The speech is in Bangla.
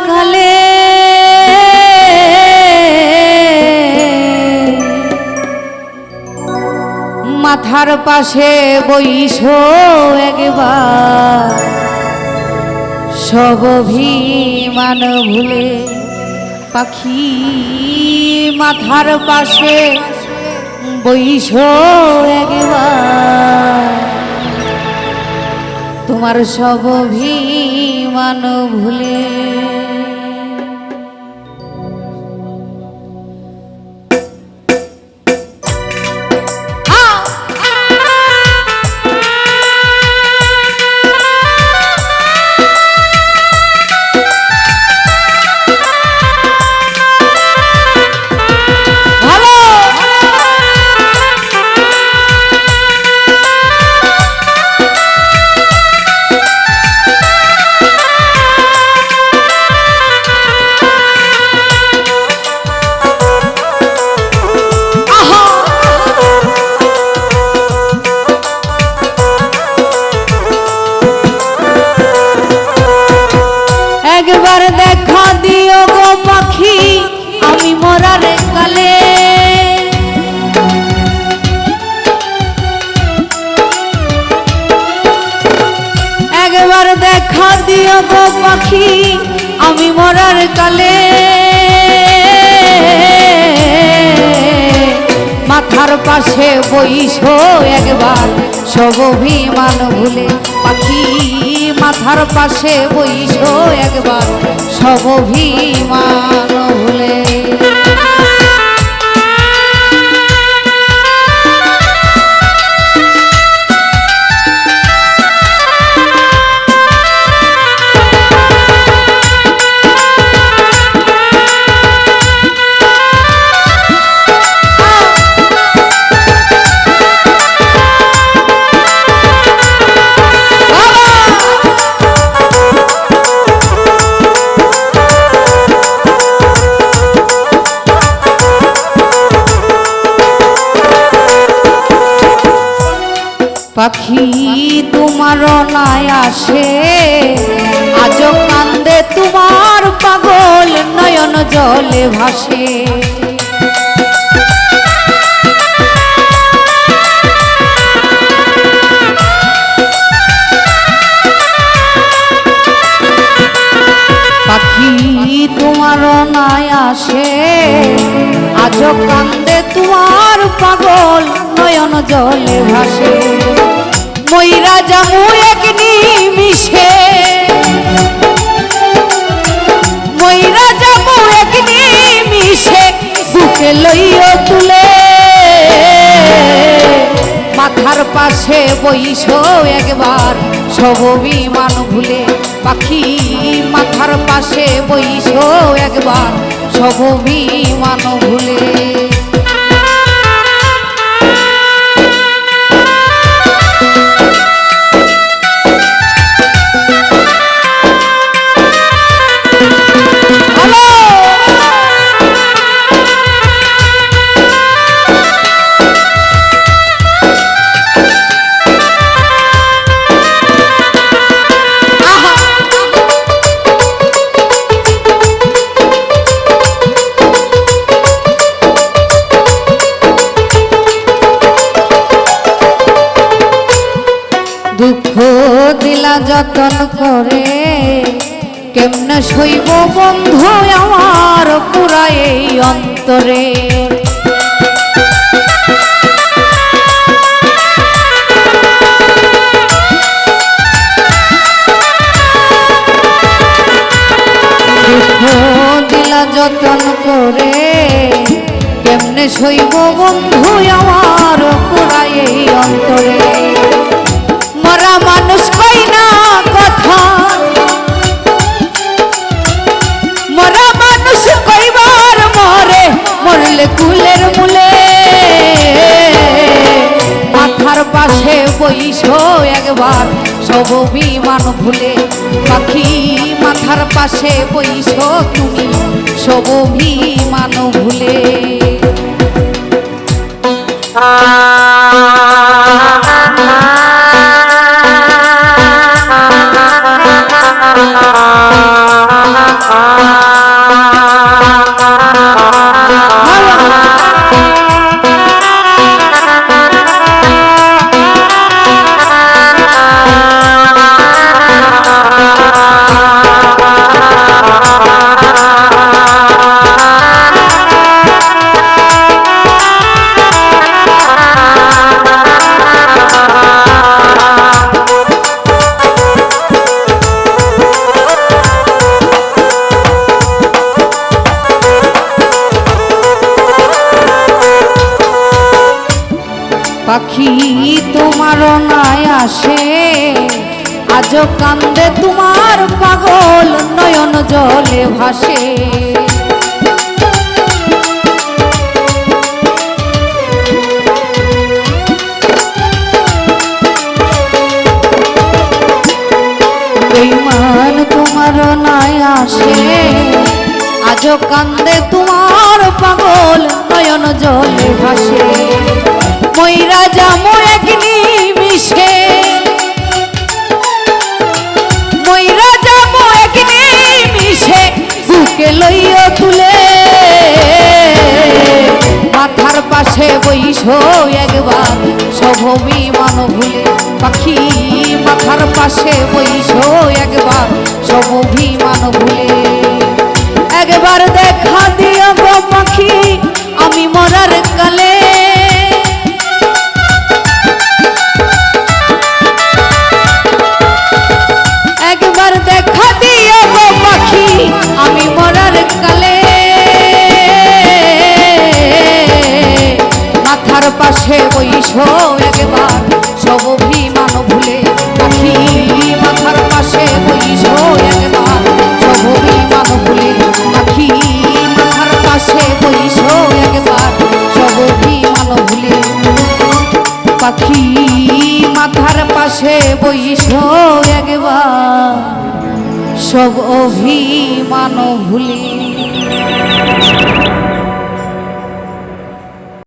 কালে মাথার পাশে বইসো একবার সব অভিমান ভুলে পাখি মাথার পাশে বইসো একবার তোমার সব অভিমান ভুলে একবার দেখা দিও গো পাখি আমি মরার কালে একবার দেখা দিও গো পাখি আমি মরার কালে মাথার পাশে বইসো একবার সব অভিমান ভুলে পাখি মাথার পাশে বইসো একবার সব অভিমান ভুলে পাখি তোমার নাই আসে আজ কান্দে তোমার পাগল নয়ন জলে ভাসে পাখি তোমার নাই আসে আজ কান্দে তোমার পাগল নয়ন জলে ভাসে ময়রা যামু এক নিমিষে ময়রা যামু এক নিমিষে বুকে লইও তুলে মাথার পাশে বইসো একবার সব অভিমান ভুলে পাখি মাথার পাশে বইসো একবার সব অভিমান ভুলে দুঃখ দিলা যতন করে কেমনে সইব বন্ধু আমার পুরা এই অন্তরে দুঃখ দিলা যতন করে কেমনে সইব বন্ধু আমার পুরা এই অন্তরে মরা মানুষ কই না কথা মরা মানুষ কইবার মরে মরলে কুলের মূলে মাথার পাশে বইসো একবার সব অভিমান ভুলে পাখি মাথার পাশে বইসো তুমি সব অভিমান ভুলে পাখি তোমার নাই আসে, আজও কান্দে তোমার পাগল নয়ন জলে ভাসে। বেঈমান তোমার নাই আসে, আজও কান্দে তোমার পাগল নয়ন জলে ভাসে। মইরা যামো এক নিমিষে, মইরা যামো এক নিমিষে, বুকে লইয়া তুলে মাথার পাশে বইসো একবার সব অভিমান ভুলে। পাখি মাথার পাশে বইসো একবার সব অভিমান ভুলে। একবার দেখা দিও গো পাখি আমি মরার কালে, একবার দেখা দিও গো পাখি আমি মরার কালে। মাথার পাশে বইসো একবার সব অভিমান ভুলে। পাখি মাথার পাশে বইসো একবার সব অভিমান ভুলে। পাখি মাথার পাশে বইসো একবার সব অভিমান ভুলে। পাখি মাথার পাশে বইসো একবার সব অভিমান ভুলে।